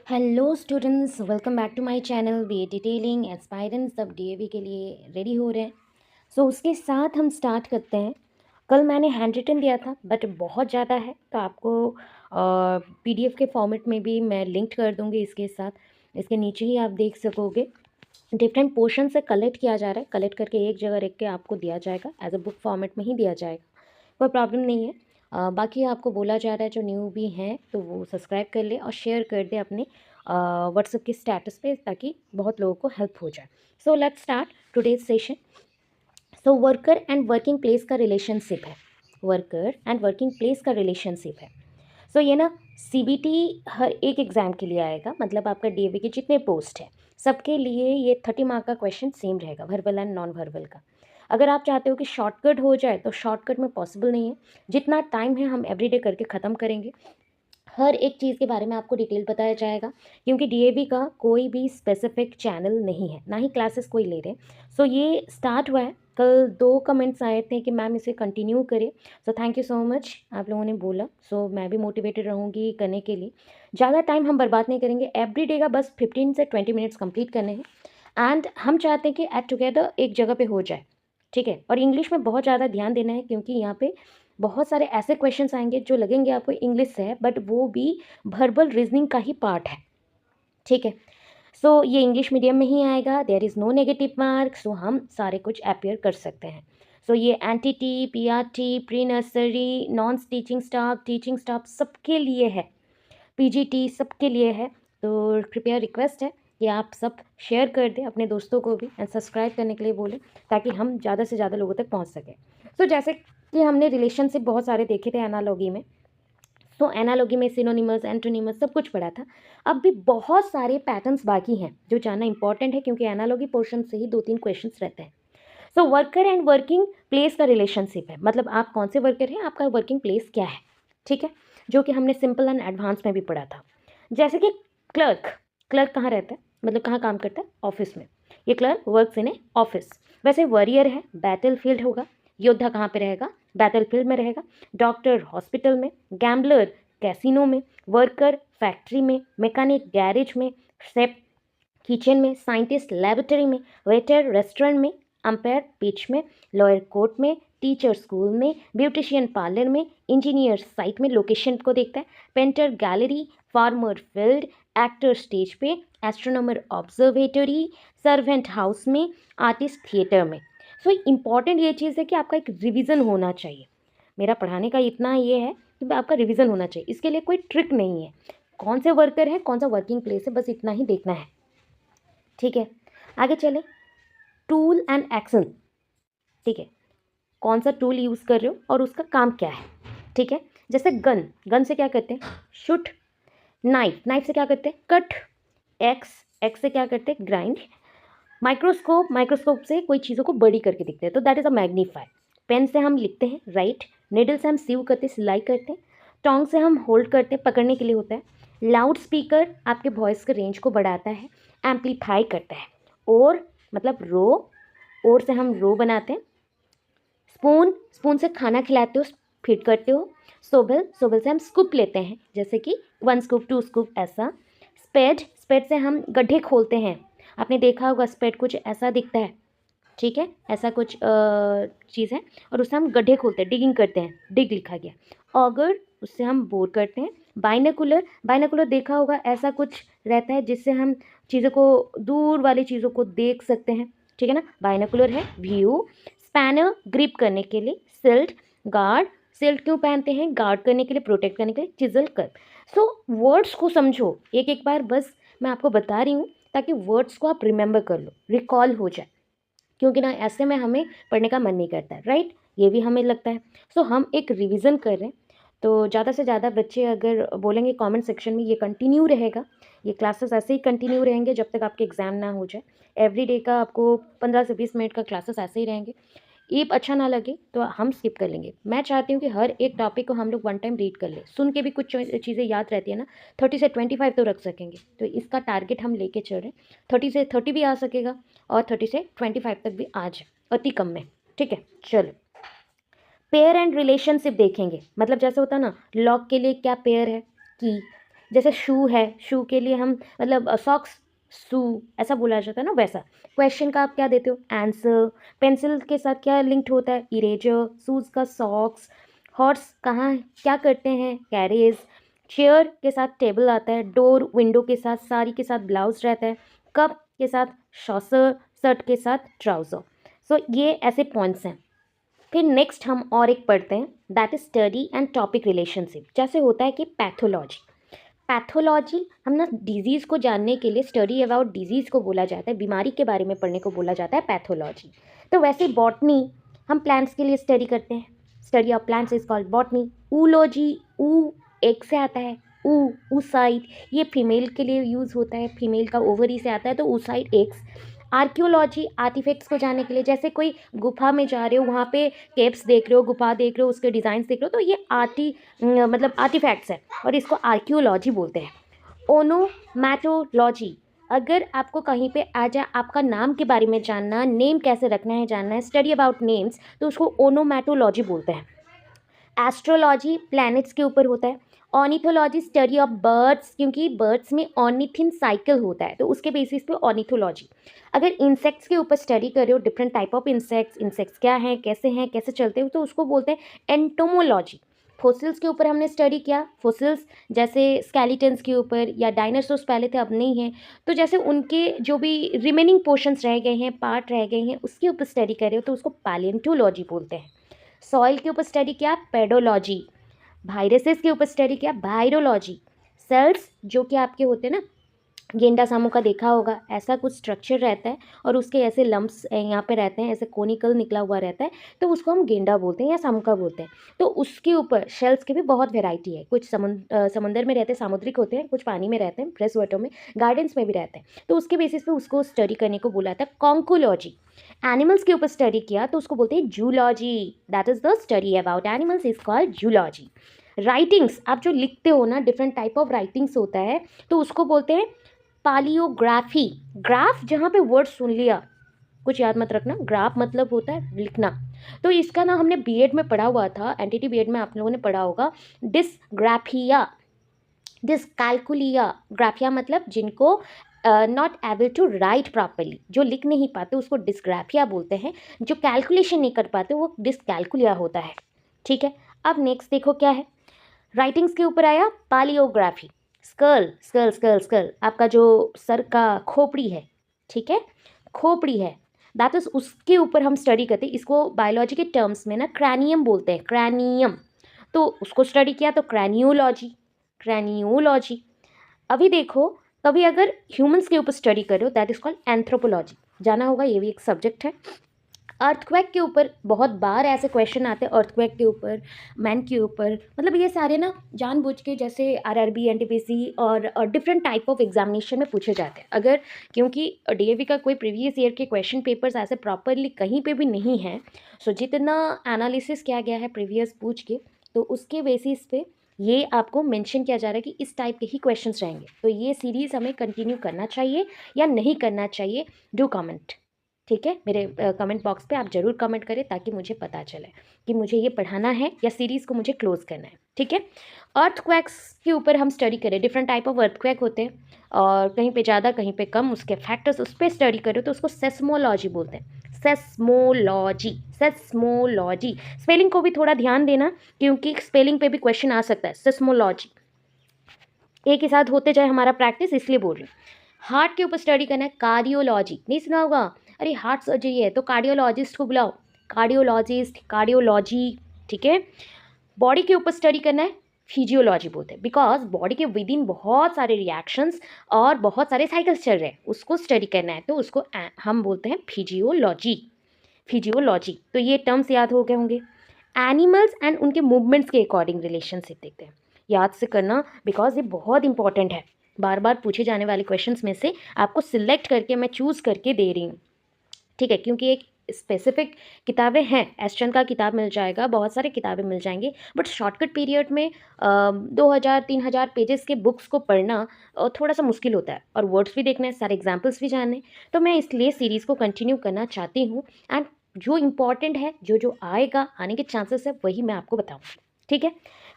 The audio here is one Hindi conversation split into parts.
Hello students, welcome back to my channel be a detailing. Aspirants सब डीएवी के लिए रेडी हो रहे हैं। उसके साथ हम स्टार्ट करते हैं। कल मैंने हैंड रिटन दिया था बट बहुत ज़्यादा है, तो आपको पीडीएफ के फॉर्मेट में भी मैं लिंक कर दूँगी इसके साथ। इसके नीचे ही आप देख सकोगे। डिफरेंट पोर्शन से कलेक्ट किया जा रहा है, कलेक्ट करके एक जगह रख के आपको दिया जाएगा, एज अ बुक फॉर्मेट में ही दिया जाएगा, कोई प्रॉब्लम नहीं है। बाकी आपको बोला जा रहा है जो न्यू भी हैं तो वो सब्सक्राइब कर ले और शेयर कर दे अपने व्हाट्सएप के स्टेटस पे, ताकि बहुत लोगों को हेल्प हो जाए। So let's start today's session. Worker and working place का रिलेशनशिप है। वर्कर एंड वर्किंग प्लेस का रिलेशनशिप है। ये ना सीबीटी हर एक एग्ज़ाम के लिए आएगा, मतलब आपका डीएवी के जितने पोस्ट है सबके लिए ये 30 मार्क का क्वेश्चन सेम रहेगा, वर्बल एंड नॉन वर्बल का। अगर आप चाहते हो कि शॉर्टकट हो जाए तो शॉर्टकट में पॉसिबल नहीं है। जितना टाइम है हम एवरीडे करके ख़त्म करेंगे। हर एक चीज़ के बारे में आपको डिटेल बताया जाएगा, क्योंकि डीएवी का कोई भी स्पेसिफिक चैनल नहीं है, ना ही क्लासेस कोई ले रहे। ये स्टार्ट हुआ है। कल 2 कमेंट्स आए थे कि मैम इसे कंटिन्यू करें। थैंक यू सो मच, आप लोगों ने बोला। मैं भी मोटिवेटेड रहूँगी करने के लिए। ज़्यादा टाइम हम बर्बाद नहीं करेंगे, एवरीडे का बस 15 से 20 मिनट्स कंप्लीट करने हैं। एंड हम चाहते हैं कि एट टुगेदर एक जगह पे हो जाए, ठीक है। और इंग्लिश में बहुत ज़्यादा ध्यान देना है, क्योंकि यहाँ पे बहुत सारे ऐसे क्वेश्चंस आएंगे जो लगेंगे आपको इंग्लिश से है, बट वो भी वर्बल रीजनिंग का ही पार्ट है, ठीक है। ये इंग्लिश मीडियम में ही आएगा। There is no negative marks, हम सारे कुछ अपेयर कर सकते हैं। ये NTT, PRT, pre nursery, non teaching staff सबके लिए है। पीजीटी सबके लिए है। तो कृपया रिक्वेस्ट है कि आप सब शेयर कर दें अपने दोस्तों को भी, एंड सब्सक्राइब करने के लिए बोलें, ताकि हम ज़्यादा से ज़्यादा लोगों तक पहुंच सकें। जैसे कि हमने रिलेशनशिप बहुत सारे देखे थे एनालॉगी में। एनालॉगी में सिनोनिमस, एंटोनिमस सब कुछ पढ़ा था। अब भी बहुत सारे पैटर्न्स बाकी हैं जो जानना इंपॉर्टेंट है, क्योंकि एनालॉगी पोर्शन से ही 2-3 क्वेश्चंस रहते हैं। वर्कर एंड वर्किंग प्लेस का रिलेशनशिप है, मतलब आप कौन से वर्कर हैं, आपका वर्किंग प्लेस क्या है, ठीक है। जो कि हमने सिंपल एंड एडवांस में भी पढ़ा था। जैसे कि क्लर्क, क्लर्क कहाँ रहता है, मतलब कहाँ काम करता है, ऑफिस में। ये clerk works in A office. वैसे वॉरियर है, बैटल फील्ड होगा। योद्धा कहाँ पे रहेगा, बैटल फील्ड में रहेगा। डॉक्टर हॉस्पिटल में, गैम्बलर कैसीनो में, वर्कर फैक्ट्री में, मैकेनिक गैरेज में, सेफ किचन में, साइंटिस्ट लेबोरेटरी में, वेटर रेस्टोरेंट में, अंपायर पिच में, लॉयर कोर्ट में, टीचर स्कूल में, ब्यूटिशियन पार्लर में, इंजीनियर साइट में लोकेशन को देखता है, painter gallery, farmer field, actor stage पे, एस्ट्रोनॉमर ऑब्जर्वेटरी, सर्वेंट हाउस में, आर्टिस्ट थिएटर में। इम्पॉर्टेंट ये चीज़ है कि आपका एक रिवीजन होना चाहिए। मेरा पढ़ाने का इतना ये है कि आपका रिवीजन होना चाहिए। इसके लिए कोई ट्रिक नहीं है, कौन से वर्कर है, कौन सा वर्किंग प्लेस है, बस इतना ही देखना है, ठीक है। आगे चले, टूल एंड एक्शन, ठीक है। कौन सा टूल यूज़ कर रहे हो और उसका काम क्या है, ठीक है। जैसे गन, गन से क्या करते हैं, शूट। नाइफ, नाइफ से क्या करते हैं, कट। एक्स, एक्स से क्या करते हैं, ग्राइंड। माइक्रोस्कोप, माइक्रोस्कोप से कोई चीज़ों को बड़ी करके दिखते हैं, तो that is a magnify. Pen से हम लिखते हैं, राइट। निडल से हम सीव करते हैं, सिलाई करते हैं। टोंग से हम होल्ड करते हैं, पकड़ने के लिए होता है। लाउड स्पीकर आपके वॉइस के रेंज को बढ़ाता है, एम्पलीफाई करता है। और मतलब रो, और से हम रो बनाते हैं। स्पून, स्पून से खाना खिलाते हो, फीड करते हो। सोबल, सोबल से हम स्कूप लेते हैं, जैसे कि 1 स्कूप 2 स्कूप ऐसा। स्पेड, स्पेड से हम गड्ढे खोलते हैं। आपने देखा होगा स्पेड कुछ ऐसा दिखता है, ठीक है, ऐसा कुछ चीज़ है, और उससे हम गड्ढे खोलते हैं, डिगिंग करते हैं, डिग लिखा गया। ऑगर, उससे हम बोर करते हैं। बाइनोकुलर, बाइनोकुलर देखा होगा, ऐसा कुछ रहता है जिससे हम चीज़ों को, दूर वाली चीज़ों को देख सकते हैं, ठीक है ना, बाइनोकुलर है। व्यू, स्पैनर ग्रिप करने के लिए। सिल्ट, गार्ड, सिल्ट क्यों पहनते हैं, गार्ड करने के लिए, प्रोटेक्ट करने के लिए। चिजल कर। वर्ड्स को समझो एक एक बार, बस मैं आपको बता रही हूँ ताकि वर्ड्स को आप रिमेंबर कर लो, रिकॉल हो जाए, क्योंकि ना ऐसे में हमें पढ़ने का मन नहीं करता है, राइट, ये भी हमें लगता है। हम एक रिवीजन कर रहे हैं, तो ज़्यादा से ज़्यादा बच्चे अगर बोलेंगे कमेंट सेक्शन में, ये कंटिन्यू रहेगा, ये क्लासेस ऐसे ही कंटिन्यू रहेंगे जब तक आपके एग्ज़ाम ना हो जाए। एवरी डे का आपको 15 से 20 मिनट का क्लासेस ऐसे ही रहेंगे। इफ अच्छा ना लगे तो हम स्किप कर लेंगे। मैं चाहती हूँ कि हर एक टॉपिक को हम लोग 1 टाइम रीड कर लें, सुन के भी कुछ चीज़ें याद रहती है ना, 30 से 25 तो रख सकेंगे, तो इसका टारगेट हम लेके चल रहे हैं। 30 से 30 भी आ सकेगा और 30 से 25 तक भी आ जाए, अति कम में, ठीक है। चलो, पेयर एंड रिलेशनशिप देखेंगे, मतलब जैसे होता है ना, लॉक के लिए क्या पेयर है, की। जैसे शू है, शू के लिए हम मतलब सॉक्स, शू ऐसा बोला जाता है ना, वैसा। क्वेश्चन का आप क्या देते हो, आंसर। पेंसिल के साथ क्या लिंक्ड होता है, इरेजर। शूज़ का सॉक्स। हॉर्स कहाँ क्या करते हैं, कैरेज। चेयर के साथ टेबल आता है। डोर विंडो के साथ, साड़ी के साथ ब्लाउज रहता है। कप के साथ शॉसर, शर्ट के साथ ट्राउज़र। सो ये ऐसे पॉइंट्स हैं। फिर नेक्स्ट हम और एक पढ़ते हैं, that is study and topic relationship. जैसे होता है कि पैथोलॉजी, पैथोलॉजी हम ना डिजीज़ को जानने के लिए, स्टडी अबाउट डिजीज़ को बोला जाता है, बीमारी के बारे में पढ़ने को बोला जाता है पैथोलॉजी। तो वैसे बॉटनी, हम प्लांट्स के लिए स्टडी करते हैं, study of plants is called botany. Oology, ऊ एक से आता है, ऊसाइड, ये फीमेल के लिए यूज़ होता है, फीमेल का ओवरी से आता है, तो ऊसाइड एग्स। आर्कियोलॉजी, आर्टिफैक्ट्स को जानने के लिए, जैसे कोई गुफा में जा रहे हो, वहाँ पे केव्स देख रहे हो, गुफा देख रहे हो, उसके डिज़ाइंस देख रहे हो, तो ये मतलब आर्टिफैक्ट्स है और इसको आर्कियोलॉजी बोलते हैं। ओनोमैटोलॉजी, अगर आपको कहीं पे आ जाए, आपका नाम के बारे में जानना, नेम कैसे रखना है जानना है, स्टडी अबाउट नेम्स, तो उसको ओनोमैटोलॉजी बोलते हैं। एस्ट्रोलॉजी प्लैनेट्स के ऊपर होता है। ऑर्निथोलॉजी स्टडी ऑफ बर्ड्स, क्योंकि बर्ड्स में ऑर्निथिन साइकिल होता है, तो उसके बेसिस पे ऑर्निथोलॉजी। अगर इंसेक्ट्स के ऊपर स्टडी कर रहे हो, different type of insects, insects क्या हैं, कैसे चलते हो, तो उसको बोलते हैं एंटोमोलॉजी। फोसिल्स के ऊपर हमने स्टडी किया, फोसिल्स जैसे स्केलेटन्स के ऊपर, या डायनासोर्स पहले थे अब नहीं हैं, तो जैसे उनके जो भी रिमेनिंग पोर्शंस रह गए हैं, पार्ट रह गए हैं, उसके ऊपर स्टडी कर रहे हो, तो उसको पैलियोंटोलॉजी बोलते हैं। सॉइल के ऊपर स्टडी किया, पेडोलॉजी। वायरसेस के ऊपर स्टडी किया, वायरोलॉजी। सेल्स जो कि आपके होते हैं ना, गेंडा सामू का देखा होगा, ऐसा कुछ स्ट्रक्चर रहता है और उसके ऐसे लम्ब्स यहाँ पे रहते हैं, ऐसे कोनिकल निकला हुआ रहता है, तो उसको हम गेंडा बोलते हैं या सामुका बोलते हैं। तो उसके ऊपर शेल्स की भी बहुत वेराइटी है, कुछ समुद्र में रहते हैं, सामुद्रिक होते हैं, कुछ पानी में रहते हैं, फ्रेश वाटर में, गार्डन्स में भी रहते हैं, तो उसके बेसिस पे उसको स्टडी करने को बोला था कॉन्कोलॉजी। एनिमल्स के ऊपर स्टडी किया तो उसको बोलते हैं zoology, that is the study about animals is called zoology. Writings, आप जो लिखते हो ना, डिफरेंट टाइप ऑफ राइटिंग्स होता है, तो उसको बोलते हैं पालियोग्राफी। ग्राफ जहाँ पे वर्ड सुन लिया, कुछ याद मत रखना, ग्राफ मतलब होता है लिखना। तो इसका ना हमने बीएड में पढ़ा हुआ था, एनटीटी बीएड में आप लोगों ने पढ़ा होगा, डिसग्राफिया, डिसकैलकुलिया। ग्राफिया मतलब जिनको not able to write properly, जो लिख नहीं पाते उसको डिसग्राफिया बोलते हैं, जो कैलकुलेशन नहीं कर पाते वो डिसकैलकुलिया होता है। ठीक है, अब नेक्स्ट देखो क्या है, राइटिंग्स के ऊपर आया पालियोग्राफी। स्कल, स्कल स्कल स्कल, आपका जो सर का खोपड़ी है, ठीक है, खोपड़ी है, दैट इज उसके ऊपर हम स्टडी करते हैं, इसको बायोलॉजी के टर्म्स में ना क्रैनियम बोलते हैं, क्रैनियम। तो उसको स्टडी किया तो क्रैनियोलॉजी, क्रैनियोलॉजी। अभी देखो, कभी अगर ह्यूमंस के ऊपर स्टडी करो, दैट इज कॉल्ड एंथ्रोपोलॉजी, जाना होगा, ये भी एक सब्जेक्ट है। अर्थक्वेक के ऊपर बहुत बार ऐसे क्वेश्चन आते हैं, अर्थक्वेक के ऊपर, मैन के ऊपर, मतलब ये सारे ना जानबूझ के जैसे आरआरबी, एनटीपीसी और डिफरेंट टाइप ऑफ एग्जामिनेशन में पूछे जाते हैं। अगर क्योंकि डीएवी का कोई प्रीवियस ईयर के क्वेश्चन पेपर्स ऐसे प्रॉपरली कहीं पे भी नहीं है, सो जितना एनालिसिस किया गया है प्रीवियस पूछ के, तो उसके बेसिस पे ये आपको मेंशन किया जा रहा है कि इस टाइप के ही क्वेश्चंस रहेंगे। तो ये सीरीज़ हमें कंटिन्यू करना चाहिए या नहीं करना चाहिए, डू कमेंट। ठीक है, मेरे कमेंट बॉक्स पे आप ज़रूर कमेंट करें ताकि मुझे पता चले कि मुझे ये पढ़ाना है या सीरीज़ को मुझे क्लोज करना है। ठीक है, अर्थक्वेक्स के ऊपर हम स्टडी करें, डिफरेंट टाइप ऑफ अर्थक्वेक होते हैं और कहीं पे ज़्यादा कहीं पे कम, उसके फैक्टर्स उस पर स्टडी करो तो उसको सेस्मोलॉजी बोलते हैं, सेस्मोलॉजी, सेस्मोलॉजी। स्पेलिंग को भी थोड़ा ध्यान देना क्योंकि स्पेलिंग पे भी क्वेश्चन आ सकता है, सेस्मोलॉजी। एक ही साथ होते जाए हमारा प्रैक्टिस, इसलिए बोल रही हूँ। हार्ट के ऊपर स्टडी करना है, कार्डियोलॉजी, नहीं सुना होगा, अरे हार्ट सर्जरी है तो कार्डियोलॉजिस्ट को बुलाओ, कार्डियोलॉजिस्ट, कार्डियोलॉजी। ठीक है, बॉडी के ऊपर स्टडी करना है, फिजियोलॉजी बोलते हैं, बिकॉज बॉडी के विद इन बहुत सारे रिएक्शंस और बहुत सारे साइकिल्स चल रहे हैं, उसको स्टडी करना है, तो उसको हम बोलते हैं फिजियोलॉजी, फिजियोलॉजी। तो ये टर्म्स याद हो गए होंगे। एनिमल्स एंड उनके मूवमेंट्स के अकॉर्डिंग रिलेशनशिप देखते हैं, याद से करना बिकॉज ये बहुत इंपॉर्टेंट है, बार बार पूछे जाने वाले क्वेश्चंस में से आपको सिलेक्ट करके मैं चूज़ करके दे रही हूँ। ठीक है, क्योंकि एक स्पेसिफिक किताबें हैं, एस्ट्रन का किताब मिल जाएगा, बहुत सारे किताबें मिल जाएंगी, बट शॉर्टकट पीरियड में 2000-3000 पेजेस के बुक्स को पढ़ना थोड़ा सा मुश्किल होता है और वर्ड्स भी देखने हैं, सारे एग्जाम्पल्स भी जानने, तो मैं इसलिए सीरीज़ को कंटिन्यू करना चाहती हूँ एंड जो इम्पॉर्टेंट है, जो जो आएगा, आने के चांसेस है, वही मैं आपको बताऊँगी, ठीक है।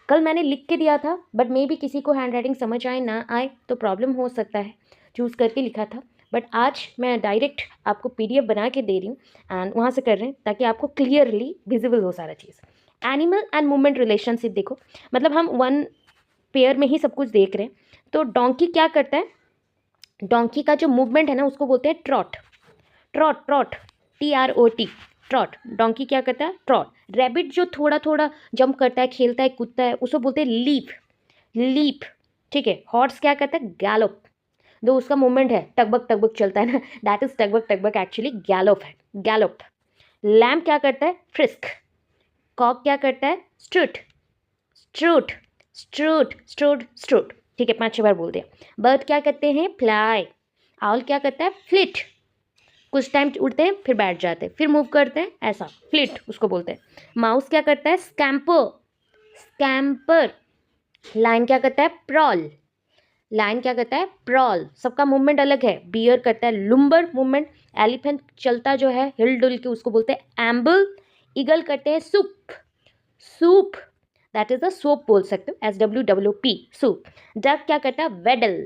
कल मैंने लिख के दिया था, बट मे बी किसी को हैंड राइटिंग समझ आए ना आए तो प्रॉब्लम हो सकता है, चूज़ करके लिखा था, बट आज मैं डायरेक्ट आपको PDF बना के दे रही हूँ एंड वहाँ से कर रहे हैं ताकि आपको क्लियरली विजिबल हो सारा चीज़। एनिमल एंड मूवमेंट रिलेशनशिप देखो, मतलब हम वन पेयर में ही सब कुछ देख रहे हैं। तो डोंकी क्या करता है, डोंकी का जो मूवमेंट है ना उसको बोलते हैं trout, trout trout TROT, trout. Donkey क्या करता है, ट्रॉट। रैबिट जो थोड़ा थोड़ा जंप करता है, खेलता है, कूदता है, उसको बोलते हैं लीप, लीप, ठीक है। हॉर्स क्या करता है, गैलोप, दो उसका मूवमेंट है, टकबक चलता है ना, दैट इज टकबक, एक्चुअली गैलोप है, गैलोप। लैम्प क्या करता है, फ्रिस्क। कॉक क्या करता है, स्ट्रूट, स्ट्रूट, स्ट्रूट, स्ट्रूट, स्ट्रूट, ठीक है, 5-6 बार बोल दिया। बर्ड क्या करते हैं, फ्लाई। आउल क्या करता है, फ्लिट, कुछ टाइम उड़ते हैं फिर बैठ जाते हैं फिर मूव करते हैं, ऐसा फ्लिट उसको बोलते हैं। माउस क्या करता है, स्कैम्पर, स्कैम्पर। लायन क्या करता है, प्रॉल, लायन क्या करता है, प्रॉल। सबका मूवमेंट अलग है। बियर करता है लुम्बर मूवमेंट। एलिफेंट चलता जो है हिल डुल के, उसको बोलते हैं एम्बल। ईगल करते हैं soup, soup, that is a soap बोल सकते हो, SWOOP, सूप। डक क्या करता है, वेडल,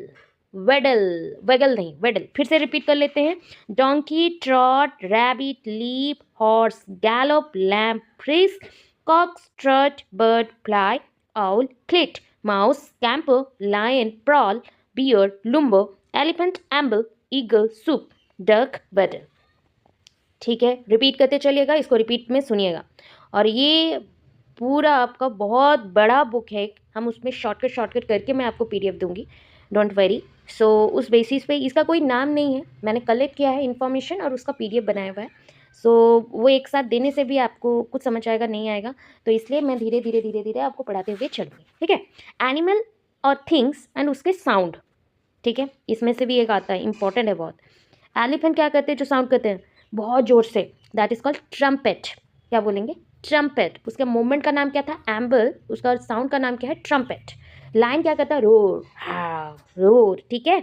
वेडल, वेगल नहीं, वेडल। फिर से रिपीट कर लेते हैं। Donkey, trot, rabbit, leap, horse, gallop, lamb, frisk, cock, strut, bird, fly, owl, flit, mouse, scamper, lion, prowl, bear, lumber, elephant, amble, eagle, swoop, duck, waddle, ठीक है। रिपीट करते चलिएगा, इसको रिपीट में सुनिएगा। और ये पूरा आपका बहुत बड़ा बुक है, हम उसमें शॉर्टकट करके मैं आपको PDF दूंगी, डोंट वरी। सो उस बेसिस पे, इसका कोई नाम नहीं है, मैंने कलेक्ट किया है इन्फॉर्मेशन और उसका PDF बनाया हुआ है। सो वो एक साथ देने से भी आपको कुछ समझ आएगा नहीं आएगा, तो इसलिए मैं धीरे धीरे आपको पढ़ाते हुए चलूँगी, ठीक है। एनिमल और थिंग्स एंड उसके साउंड, ठीक है, इसमें से भी एक आता है, इंपॉर्टेंट है बहुत। एलिफेंट क्या करते हैं, जो साउंड करते हैं बहुत ज़ोर से, दैट इज कॉल्ड ट्रम्पेट। क्या बोलेंगे, ट्रम्पेट। उसके मूवमेंट का नाम क्या था, एम्बल, उसका साउंड का नाम क्या है, ट्रम्पेट। लाइन क्या करता है, रोर, हाँ रोर, ठीक है।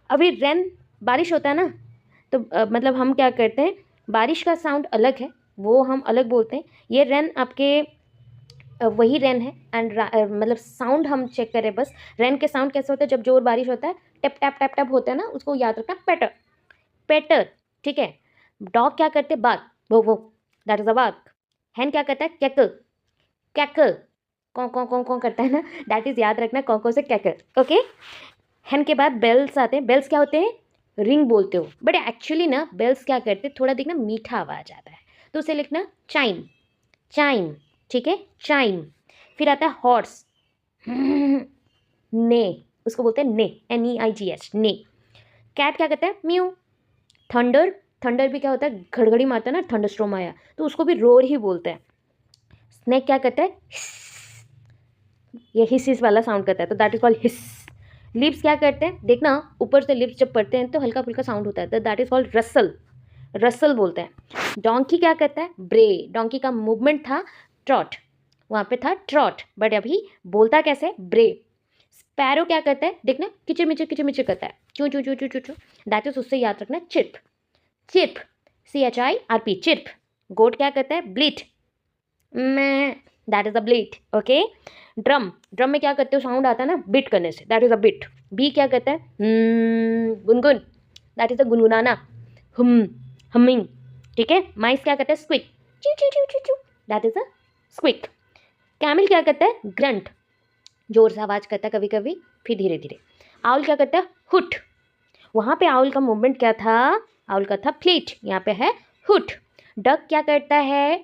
अभी रेन, बारिश होता है ना, तो मतलब हम क्या करते हैं, बारिश का साउंड अलग है, वो हम अलग बोलते हैं। ये रेन आपके वही रेन है एंड मतलब साउंड हम चेक करें बस। रेन के साउंड कैसे होते हैं, जब जोर बारिश होता है, टप टप टप टप होता है ना, उसको याद रखना, पेटर, पेटर, ठीक है। डॉग क्या करते हैं, बाग, वो, दैट इज अ बाग। हैन क्या करता है, कैकल, कैकल, कौन करता है ना, दैट इज याद रखना, कौन से कैकल, ओके। हैन के बाद बेल्स आते हैं। बेल्स क्या होते हैं, रिंग बोलते हो, बट एक्चुअली ना बेल्स क्या करते हैं, थोड़ा देखना मीठा आवाज आता है, तो उसे लिखना चाइम, चाइम, ठीक है, चाइम। फिर आता है हॉर्स, ने, उसको बोलते हैं ने, NEIGH, ने। कैट क्या कहता है, म्यू। थंडर, थंडर भी क्या होता है, घड़घड़ी मारता है ना, थंडर स्ट्रोम आया, तो उसको भी रोर ही बोलते हैं। स्नेक क्या कहता है, हिस, ये हिस वाला साउंड करता है, तो that is called his. Lips क्या करते हैं, देखना ऊपर से लिप्स जब पड़ते हैं तो हल्का फुल्का साउंड होता है, तो that is called Russell, Russell बोलते हैं। डोंकी क्या कहता है, ब्रे। डोंकी का मूवमेंट था ट्रॉट, वहाँ पे था ट्रॉट, बट अभी बोलता कैसे, ब्रे। स्पैरो क्या करता है, देखना किचर मिचर करता है, चू चू चू चू चू चू, दैट इज, उससे याद रखना, चिर्प, चिर्प, CHIRP, चिर्प। गोट क्या करता है, ब्लीट, मैं, that is a bleat, okay. Drum, drum में क्या करते हो, साउंड आता है ना बीट करने से, दैट इज अ बीट। बी क्या कहता है, गुनगुन, दैट इज अ गुनगुनाना, हम, हमिंग, ठीक है। माइस क्या कहता है, स्क्विक, चू चू चू चू चू, that is a squeak. Camel क्या करता है, ग्रंट, जोर से आवाज करता है कभी कभी, फिर धीरे धीरे। आउल क्या करता है, हुट, वहाँ पे आउल का मूवमेंट क्या था, आउल का था फ्लीट, यहाँ पे है हुट। डक क्या करता है,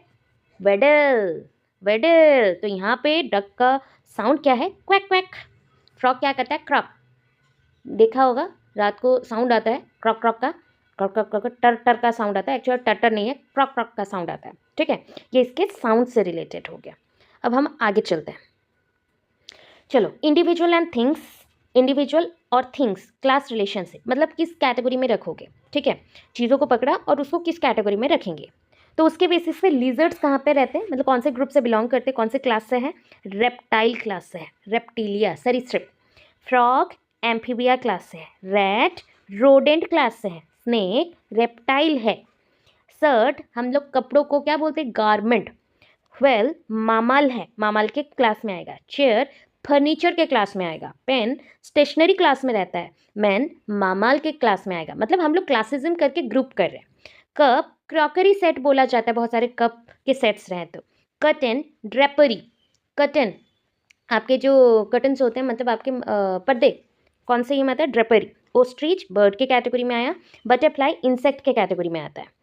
वेडल, वेडल, तो यहाँ पे डक का साउंड क्या है, क्वैक क्वैक। फ्रॉग क्या करता है, क्रॉक, देखा होगा रात को साउंड आता है क्रॉक क्रॉक का, क्रॉक क्रॉक क्रॉक, टर टर का साउंड आता है, एक्चुअली टर नहीं है, क्रॉक क्रॉक का साउंड आता है, ठीक है। ये इसके साउंड से रिलेटेड हो गया। अब हम आगे चलते हैं, चलो। इंडिविजुअल एंड थिंग्स, इंडिविजुअल और थिंग्स क्लास रिलेशनशिप, मतलब किस कैटेगरी में रखोगे, ठीक है। चीज़ों को पकड़ा और उसको किस कैटेगरी में रखेंगे, तो उसके बेसिस पे लिजर्ड्स कहाँ पे रहते हैं, मतलब कौन से ग्रुप से बिलोंग करते हैं, कौन से क्लास से हैं, रेप्टाइल क्लास से है, रेप्टिलिया सरीसृप। फ्रॉग एम्फीबिया क्लास से है। रैट रोडेंट क्लास से है। स्नेक रेप्टाइल है। शर्ट हम लोग कपड़ों को क्या बोलते हैं, गारमेंट। वेल मामल है, मामल के क्लास में आएगा। चेयर फर्नीचर के क्लास में आएगा। पेन स्टेशनरी क्लास में रहता है। मैन मामल के क्लास में आएगा। मतलब हम लोग क्लासिज्म करके ग्रुप कर रहे हैं। कप क्रॉकरी सेट बोला जाता है, बहुत सारे कप के सेट्स रहे तो। कर्टन ड्रेपरी, कर्टन आपके जो कर्टन्स होते हैं, मतलब आपके पर्दे, कौन से ये आता है, ड्रेपरी। ओस्ट्रिच बर्ड के कैटेगरी में आया। बटरफ्लाई इंसेक्ट के कैटेगरी में आता है।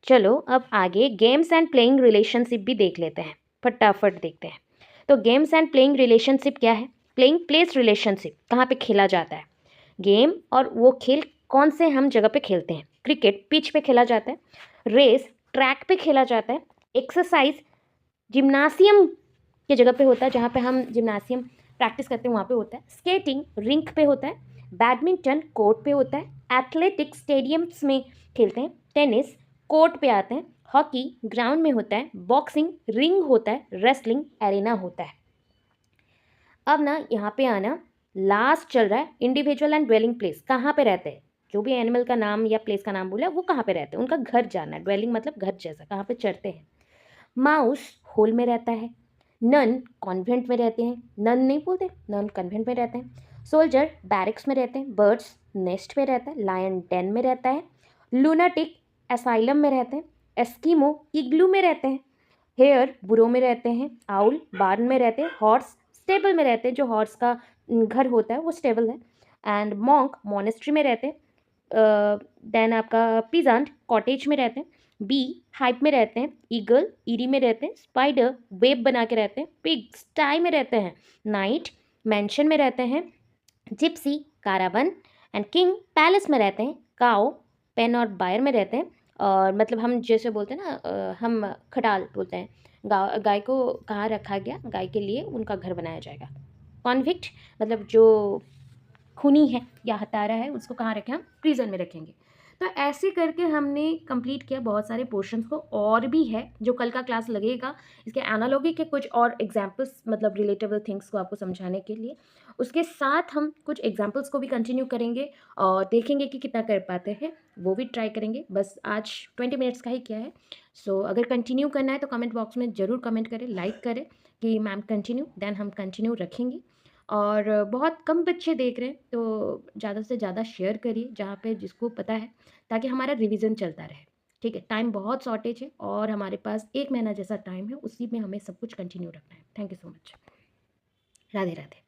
चलो अब आगे गेम्स एंड प्लेइंग रिलेशनशिप भी देख लेते हैं, फटाफट देखते हैं। तो गेम्स एंड प्लेइंग रिलेशनशिप क्या है? प्लेइंग प्लेस रिलेशनशिप, कहाँ पे खेला जाता है गेम, और वो खेल कौन से हम जगह पे खेलते हैं। क्रिकेट पिच पे खेला जाता है। रेस ट्रैक पे खेला जाता है। एक्सरसाइज जिम्नासियम की जगह पे होता है, जहाँ पे हम जिम्नासियम प्रैक्टिस करते हैं वहाँ पे होता है। स्केटिंग रिंक पे होता है। बैडमिंटन कोर्ट पे होता है। एथलेटिक्स स्टेडियम्स में खेलते हैं। टेनिस कोर्ट पे आते हैं। हॉकी ग्राउंड में होता है। बॉक्सिंग रिंग होता है। रेसलिंग एरेना होता है। अब ना यहाँ पे आना, लास्ट चल रहा है इंडिविजुअल एंड ड्वेलिंग प्लेस, कहाँ पे रहते हैं। जो भी एनिमल का नाम या प्लेस का नाम बोला वो कहाँ पे रहते हैं, उनका घर जाना है। ड्वेलिंग मतलब घर जैसा, कहाँ पे चढ़ते हैं। माउस होल में रहता है। नन कॉन्वेंट में रहते हैं। नन नहीं बोलते, नन कॉन्वेंट में रहते हैं। सोल्जर बैरिक्स में रहते हैं। बर्ड्स नेस्ट में रहता है। लायन डेन में रहता है। लूनाटिक एसाइलम में रहते हैं। एस्कीमो इग्लू में रहते हैं। हेयर बुरो में रहते हैं। आउल बार्न में रहते हैं। हॉर्स स्टेबल में रहते हैं, जो हॉर्स का घर होता है वो स्टेबल है। एंड मॉन्क मोनेस्ट्री में रहते हैं। देन आपका पीजेंट कॉटेज में रहते हैं। बी हाइप में रहते हैं। ईगल ईरी में रहते हैं। स्पाइडर वेब बना के रहते हैं। पिग स्टाई में रहते हैं। नाइट मैंशन में रहते हैं। जिप्सी कारावन एंड किंग पैलेस में रहते हैं। काओ पेन और बायर में रहते हैं। और मतलब हम जैसे बोलते हैं ना, हम खटाल बोलते हैं। गाय को कहाँ रखा गया, गाय के लिए उनका घर बनाया जाएगा। कॉन्विक्ट मतलब जो खूनी है या हत्यारा है, उसको कहाँ रखें, हम प्रिजन में रखेंगे। तो ऐसे करके हमने कंप्लीट किया बहुत सारे पोर्शंस को। और भी है जो कल का क्लास लगेगा, इसके एनालॉगी के कुछ और एग्जाम्पल्स, मतलब रिलेटेबल थिंग्स को आपको समझाने के लिए। उसके साथ हम कुछ एग्जाम्पल्स को भी कंटिन्यू करेंगे और देखेंगे कि कितना कर पाते हैं, वो भी ट्राई करेंगे। बस आज 20 मिनट्स का ही किया है। सो अगर कंटिन्यू करना है तो कमेंट बॉक्स में ज़रूर कमेंट करें, लाइक करें कि मैम कंटिन्यू, देन हम कंटिन्यू रखेंगे। और बहुत कम बच्चे देख रहे हैं तो ज़्यादा से ज़्यादा शेयर करिए जहाँ पे जिसको पता है, ताकि हमारा रिवीजन चलता रहे। ठीक है, टाइम बहुत शॉर्टेज है और हमारे पास 1 महीना जैसा टाइम है, उसी में हमें सब कुछ कंटिन्यू रखना है। Thank you so much. Radhe Radhe.